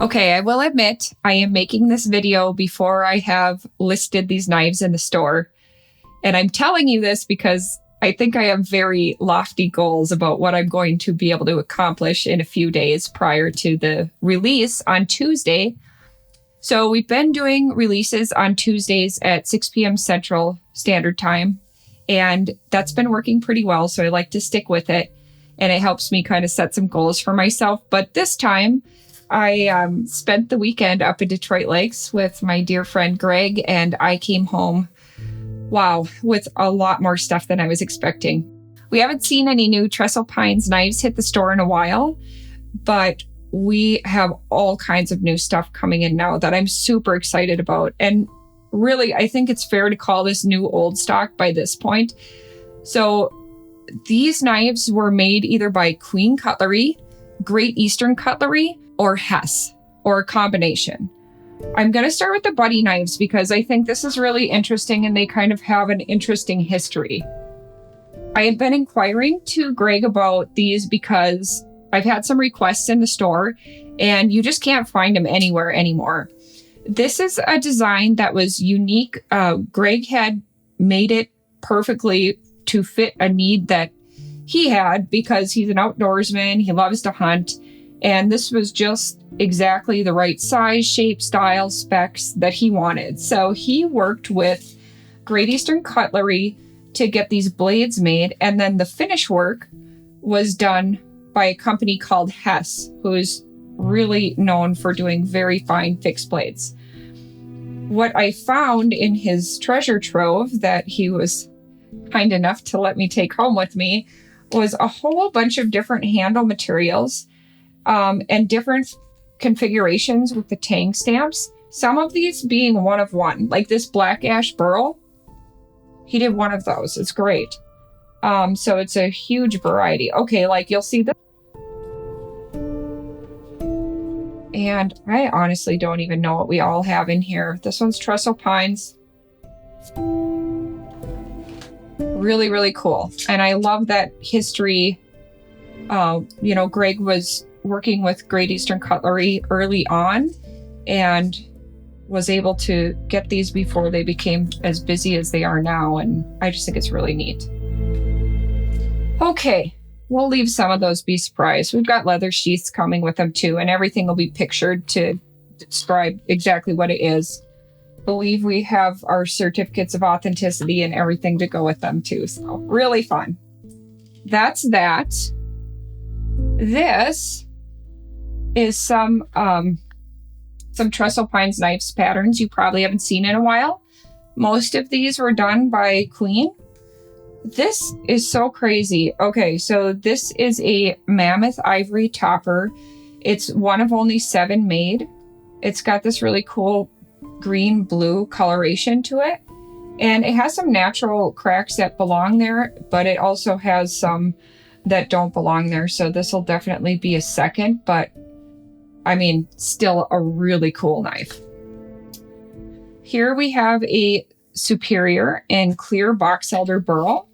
Okay, I will admit I am making this video before I have listed these knives in the store. And I'm telling you this because I think I have very lofty goals about what I'm going to be able to accomplish in a few days prior to the release on Tuesday. So we've been doing releases on Tuesdays at 6 p.m. Central Standard Time, and that's been working pretty well. So I like to stick with it, and it helps me kind of set some goals for myself. But this time, I spent the weekend up in Detroit Lakes with my dear friend Greg, and I came home, with a lot more stuff than I was expecting. We haven't seen any new Trestle Pine knives hit the store in a while, but we have all kinds of new stuff coming in now that I'm super excited about. And really, I think it's fair to call this new old stock by this point. So these knives were made either by Queen Cutlery, Great Eastern Cutlery, or Hess, or a combination. I'm going to start with the buddy knives because I think this is really interesting and they kind of have an interesting history. I had been inquiring to Greg about these because I've had some requests in the store and you just can't find them anywhere anymore. This is a design that was unique. Greg had made it perfectly to fit a need that he had because he's an outdoorsman. He loves to hunt. And this was just exactly the right size, shape, style, specs that he wanted. So he worked with Great Eastern Cutlery to get these blades made. And then the finish work was done by a company called Hess, who is really known for doing very fine fixed blades. What I found in his treasure trove that he was kind enough to let me take home with me was a whole bunch of different handle materials and different configurations with the tang stamps. Some of these being one of one, like this black ash Burl. He did one of those. It's great. So it's a huge variety. Okay, like you'll see this. And I honestly don't even know what we all have in here. This one's Trestle Pines. Really, really cool. And I love that history. Greg was working with Great Eastern Cutlery early on and was able to get these before they became as busy as they are now. And I just think it's really neat. Okay, we'll leave some of those be surprised. We've got leather sheaths coming with them too, and everything will be pictured to describe exactly what it is. I believe we have our certificates of authenticity and everything to go with them too. So really fun. That's that. This is some Trestle Pine knives patterns you probably haven't seen in a while. Most of these were done by Queen. This is so crazy. Okay, so this is a mammoth ivory topper. It's one of only 7 made. It's got this really cool green blue coloration to it. And it has some natural cracks that belong there, but it also has some that don't belong there. So this will definitely be a second, but I mean, still a really cool knife. Here we have a Superior in clear box elder burl.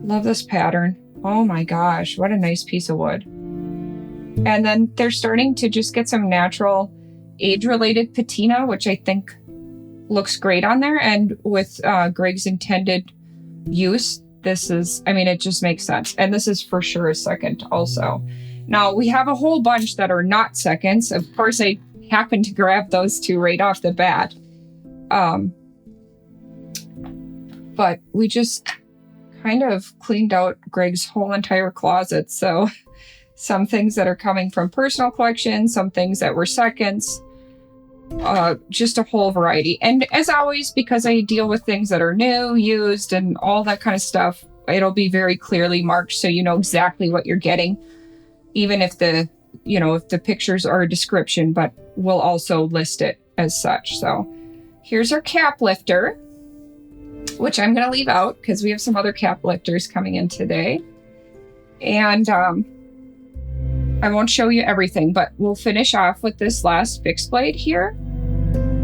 Love this pattern. Oh my gosh, what a nice piece of wood. And then they're starting to just get some natural age-related patina, which I think looks great on there. And with Greg's intended use, it just makes sense. And this is for sure a second also. Now, we have a whole bunch that are not seconds. Of course, I happened to grab those two right off the bat. But we just kind of cleaned out Greg's whole entire closet. So some things that are coming from personal collection, some things that were seconds, just a whole variety. And as always, because I deal with things that are new, used, and all that kind of stuff, it'll be very clearly marked so you know exactly what you're getting, even if the pictures are a description, but we'll also list it as such. So here's our cap lifter, which I'm going to leave out because we have some other cap lifters coming in today. And I won't show you everything, but we'll finish off with this last fixed blade here.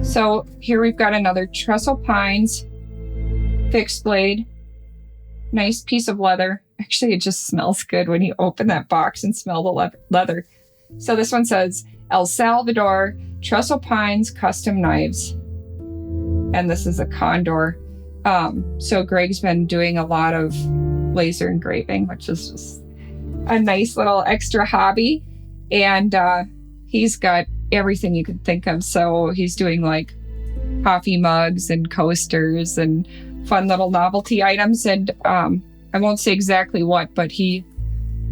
So here we've got another Trestle Pines fixed blade, nice piece of leather. Actually, it just smells good when you open that box and smell the leather. So this one says El Salvador Trestle Pines Custom Knives. And this is a condor. So Greg's been doing a lot of laser engraving, which is just a nice little extra hobby. And he's got everything you could think of. So he's doing like coffee mugs and coasters and fun little novelty items. And I won't say exactly what, but he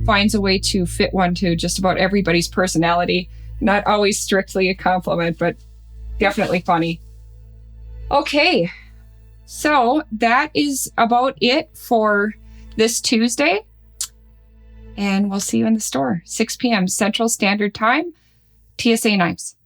finds a way to fit one to just about everybody's personality. Not always strictly a compliment, but definitely funny. Okay, so that is about it for this Tuesday. And we'll see you in the store, 6 p.m. Central Standard Time, TSA Knives.